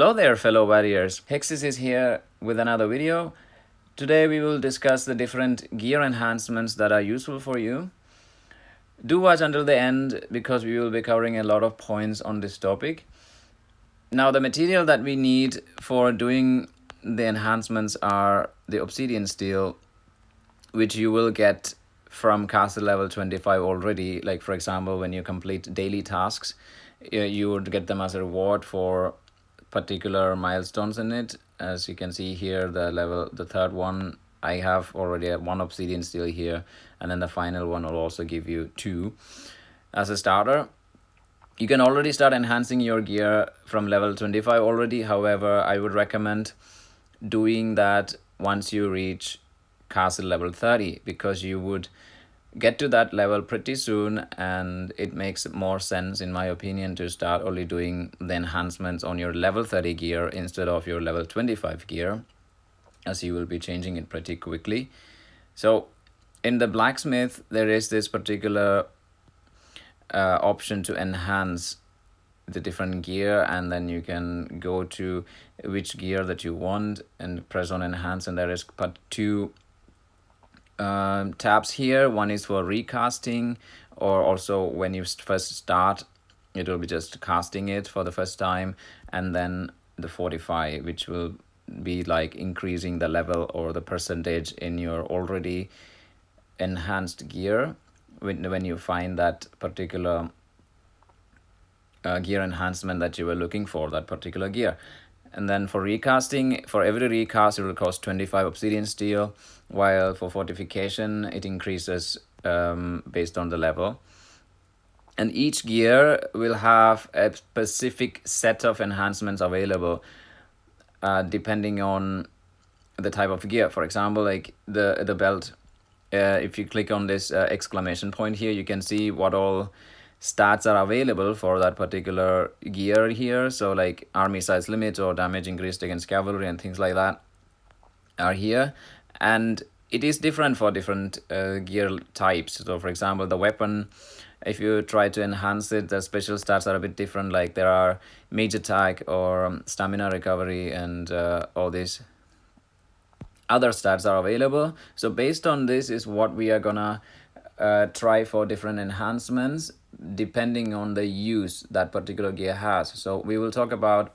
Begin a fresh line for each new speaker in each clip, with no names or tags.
Hello there, fellow warriors. Hexis is here with another video. Today we will discuss the different gear enhancements that are useful for you. Do watch until the end because we will be covering a lot of points on this topic. Now, the material that we need for doing the enhancements are the Obsidian Steel, which you will get from castle level 25 already. Like, for example, when you complete daily tasks, you would get them as a reward for particular milestones in it. As you can see here, the third one, I have already one Obsidian Steel here, and then the final one will also give you 2 as a starter. You can already start enhancing your gear from level 25 already. However, I would recommend doing that once you reach castle level 30, because you would get to that level pretty soon, and it makes more sense, in my opinion, to start only doing the enhancements on your level 30 gear instead of your level 25 gear, as you will be changing it pretty quickly. So in the Blacksmith, there is this particular option to enhance the different gear, and then you can go to which gear that you want and press on enhance, and there is two tabs here. One is for recasting, or also when you first start, it will be just casting it for the first time, and then the fortify, which will be like increasing the level or the percentage in your already enhanced gear when you find that particular gear enhancement that you were looking for, that particular gear. And then for recasting, for every recast, it will cost 25 Obsidian Steel, while for fortification, it increases based on the level. And each gear will have a specific set of enhancements available depending on the type of gear. For example, like the belt, if you click on this exclamation point here, you can see what all stats are available for that particular gear here. So like army size limit or damage increased against cavalry and things like that are here, and it is different for different gear types. So for example, the weapon, if you try to enhance it, the special stats are a bit different. Like there are mage attack or stamina recovery, and all these other stats are available. So based on this is what we are gonna try for different enhancements depending on the use that particular gear has. So we will talk about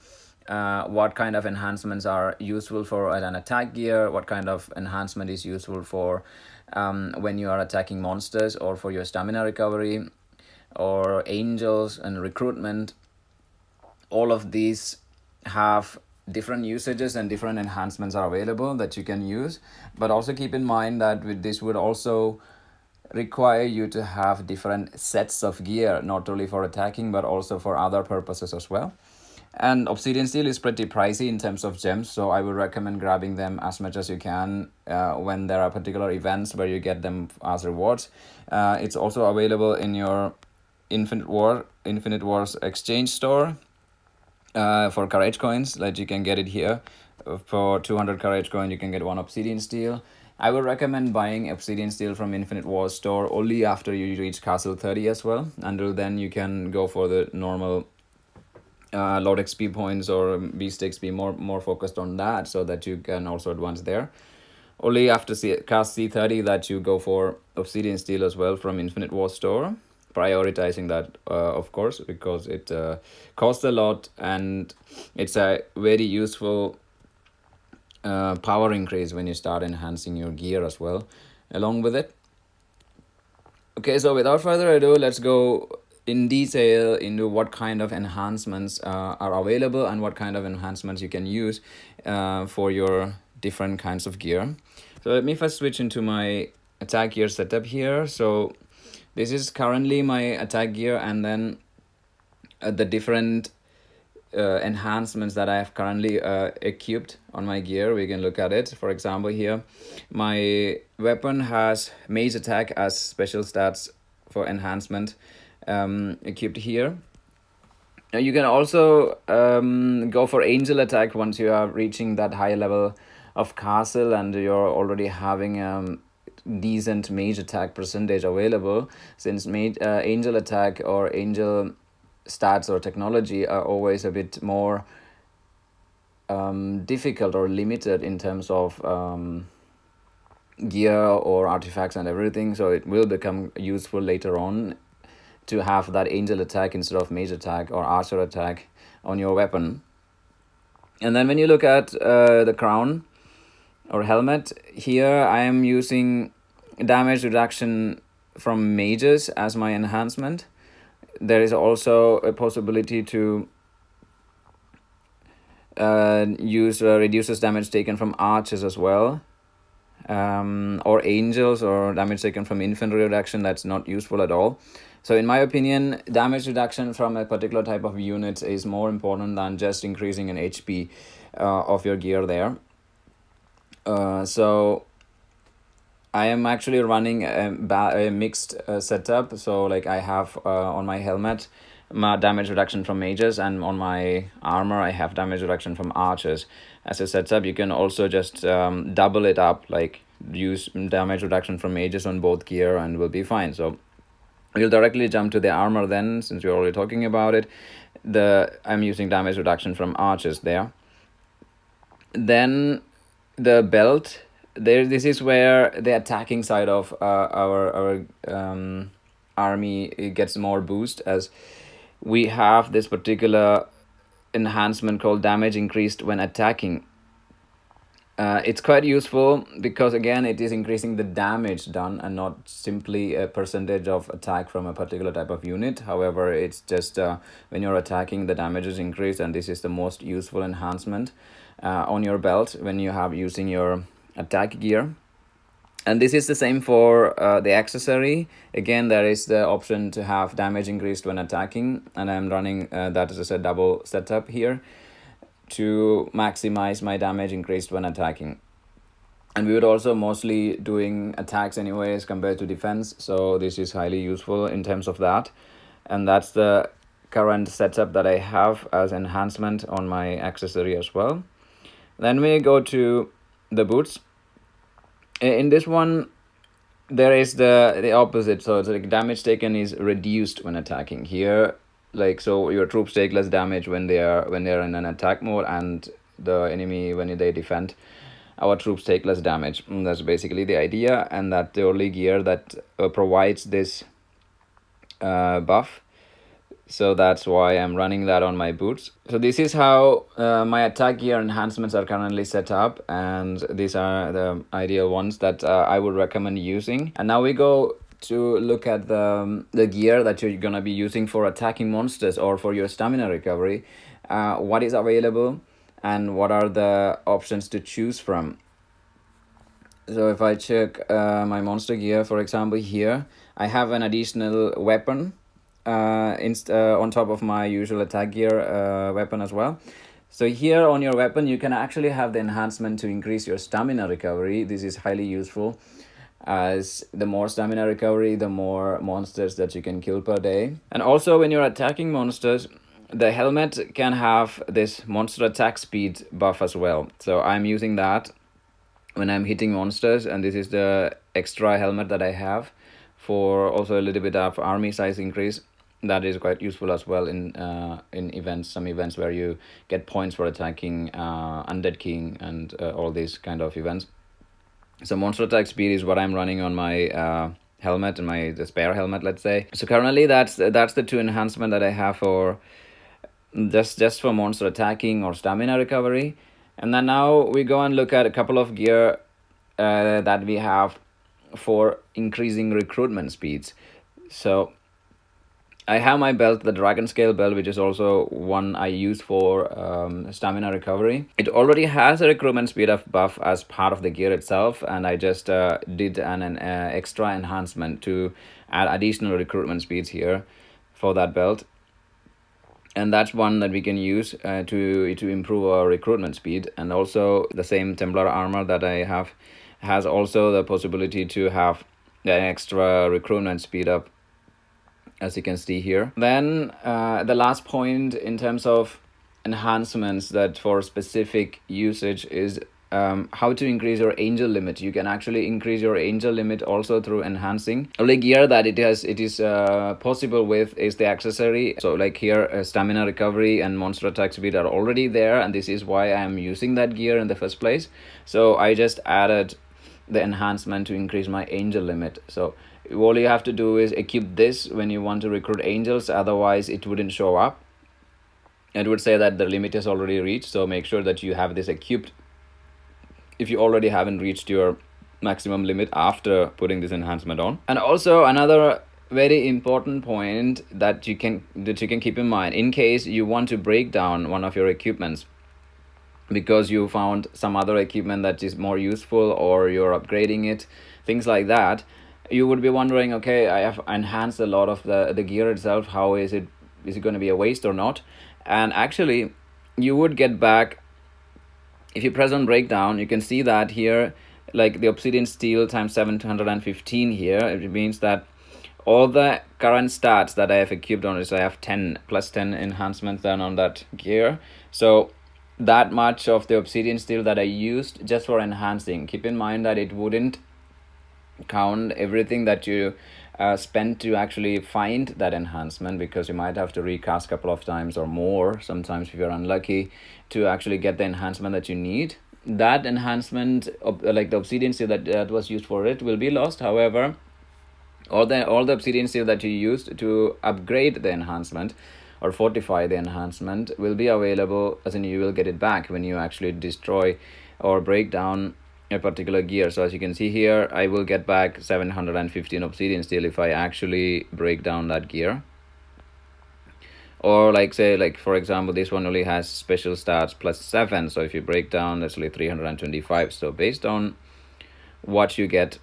what kind of enhancements are useful for an attack gear, what kind of enhancement is useful for when you are attacking monsters, or for your stamina recovery, or angels and recruitment. All of these have different usages, and different enhancements are available that you can use. But also keep in mind that with this would also require you to have different sets of gear, not only for attacking but also for other purposes as well. And Obsidian Steel is pretty pricey in terms of gems, so I would recommend grabbing them as much as you can when there are particular events where you get them as rewards. It's also available in your Infinite Wars exchange store for courage coins. Like you can get it here. For 200 courage coin, you can get 1 Obsidian Steel. I would recommend buying Obsidian Steel from Infinite Wars store only after you reach Castle 30 as well. Until then, you can go for the normal Lord XP points or Beast XP, more focused on that, so that you can also advance there. Only after cast C30 that you go for Obsidian Steel as well from Infinite Wars store. Prioritizing that, of course, because it costs a lot, and it's a very useful power increase when you start enhancing your gear as well along with it. Okay, so without further ado, let's go in detail into what kind of enhancements are available and what kind of enhancements you can use for your different kinds of gear. So let me first switch into my attack gear setup here. So this is currently my attack gear, and then the different enhancements that I have currently equipped on my gear. We can look at it. For example, here my weapon has mage attack as special stats for enhancement equipped here. Now you can also go for angel attack once you are reaching that high level of castle and you're already having decent mage attack percentage available, since angel attack or angel stats or technology are always a bit more difficult or limited in terms of gear or artifacts and everything, so it will become useful later on to have that angel attack instead of mage attack or archer attack on your weapon. And then when you look at the crown or helmet, here I am using damage reduction from mages as my enhancement. There is also a possibility to use reduces damage taken from archers as well, or angels, or damage taken from infantry reduction. That's not useful at all. So in my opinion, damage reduction from a particular type of unit is more important than just increasing an HP of your gear there. So I am actually running a mixed setup. So like I have on my helmet my damage reduction from mages, and on my armor I have damage reduction from archers. As a setup, you can also just double it up, like use damage reduction from mages on both gear and will be fine. So we'll directly jump to the armor then, since we're already talking about it. I'm using damage reduction from archers there. Then the belt there, this is where the attacking side of our army, it gets more boost, as we have this particular enhancement called damage increased when attacking. It's quite useful because again it is increasing the damage done and not simply a percentage of attack from a particular type of unit. However, it's just when you're attacking, the damage is increased, and this is the most useful enhancement on your belt when you have using your attack gear. And this is the same for the accessory. Again, there is the option to have damage increased when attacking, and I'm running that as a double setup here to maximize my damage increased when attacking. And we would also mostly doing attacks anyways compared to defense, so this is highly useful in terms of that. And that's the current setup that I have as enhancement on my accessory as well. Then we go to the boots. In this one, there is the opposite. So it's like damage taken is reduced when attacking. Here, like, so your troops take less damage when they are in an attack mode, and the enemy when they defend, our troops take less damage. And that's basically the idea, and that the only gear that provides this buff. So that's why I'm running that on my boots. So this is how my attack gear enhancements are currently set up, and these are the ideal ones that I would recommend using. And now we go to look at the gear that you're gonna be using for attacking monsters or for your stamina recovery. What is available and what are the options to choose from. So if I check my monster gear, for example, here I have an additional weapon on top of my usual attack gear weapon as well. So here on your weapon, you can actually have the enhancement to increase your stamina recovery. This is highly useful, as the more stamina recovery, the more monsters that you can kill per day. And also when you're attacking monsters, the helmet can have this monster attack speed buff as well. So I'm using that when I'm hitting monsters, and this is the extra helmet that I have for also a little bit of army size increase. That is quite useful as well in events, some events where you get points for attacking Undead King and all these kind of events. So monster attack speed is what I'm running on my helmet and the spare helmet, let's say. So currently that's the two enhancement that I have for just for monster attacking or stamina recovery. And then now we go and look at a couple of gear that we have for increasing recruitment speeds. So I have my belt, the Dragon Scale belt, which is also one I use for stamina recovery. It already has a recruitment speed of buff as part of the gear itself, and I just did an extra enhancement to add additional recruitment speeds here for that belt. And that's one that we can use to improve our recruitment speed. And also the same Templar armor that I have has also the possibility to have the extra recruitment speed up, as you can see here. Then the last point in terms of enhancements that for specific usage is how to increase your angel limit. You can actually increase your angel limit also through enhancing. Only gear that it is possible with is the accessory. So like here, stamina recovery and monster attack speed are already there, and this is why I am using that gear in the first place. So I just added the enhancement to increase my angel limit. So all you have to do is equip this when you want to recruit angels, otherwise it wouldn't show up. It would say that the limit is already reached, so make sure that you have this equipped if you already haven't reached your maximum limit after putting this enhancement on. And also another very important point that you can keep in mind, in case you want to break down one of your equipments because you found some other equipment that is more useful, or you're upgrading it, things like that, you would be wondering, okay, I have enhanced a lot of the gear itself, how is it going to be a waste or not? And actually you would get back, if you press on breakdown, you can see that here, like the Obsidian Steel times 715 here, it means that all the current stats that I have equipped on is I have 10 plus 10 enhancements then on that gear. So that much of the Obsidian Steel that I used just for enhancing. Keep in mind that it wouldn't count everything that you spent to actually find that enhancement, because you might have to recast a couple of times or more sometimes if you're unlucky to actually get the enhancement that you need. That enhancement, like the Obsidian Steel that was used for it, will be lost. However, all the Obsidian Steel that you used to upgrade the enhancement or fortify the enhancement will be available, as in you will get it back when you actually destroy or break down a particular gear. So as you can see here, I will get back 715 Obsidian Steel if I actually break down that gear. Or like say, like for example, this one only has special stats plus 7, so if you break down, that's only 325. So based on what you get,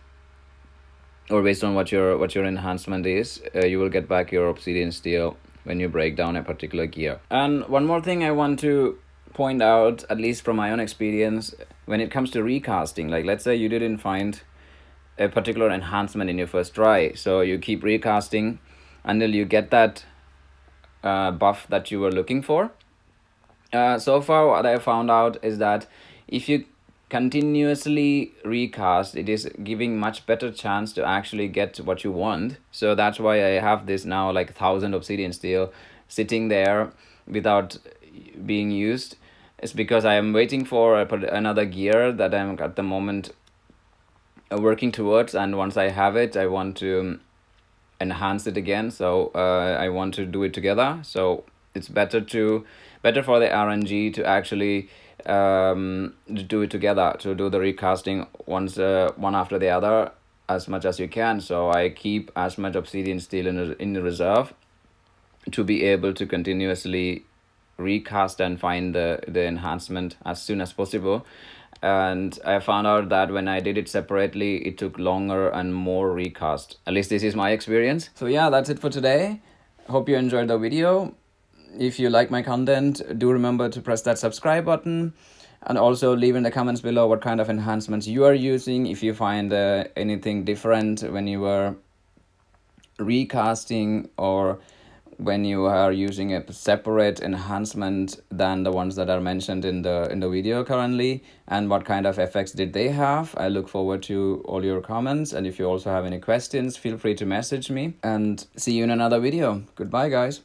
or based on what your enhancement is, you will get back your Obsidian Steel when you break down a particular gear. And one more thing I want to point out, at least from my own experience, when it comes to recasting, like let's say you didn't find a particular enhancement in your first try, so you keep recasting until you get that buff that you were looking for. So far what I found out is that if you continuously recast, it is giving much better chance to actually get what you want. So that's why I have this now like 1000 Obsidian Steel sitting there without being used. It's because I am waiting for another gear that I'm at the moment working towards, and once I have it, I want to enhance it again. So I want to do it together. So it's better for the RNG to actually do it together, to do the recasting once one after the other as much as you can. So I keep as much Obsidian Steel in the reserve to be able to continuously recast and find the enhancement as soon as possible. And I found out that when I did it separately, it took longer and more recast. At least this is my experience. So yeah, that's it for today. Hope you enjoyed the video. If you like my content, do remember to press that subscribe button, and also leave in the comments below what kind of enhancements you are using, if you find anything different when you were recasting, or when you are using a separate enhancement than the ones that are mentioned in the video currently, and what kind of effects did they have. I look forward to all your comments, and if you also have any questions, feel free to message me, and see you in another video. Goodbye guys.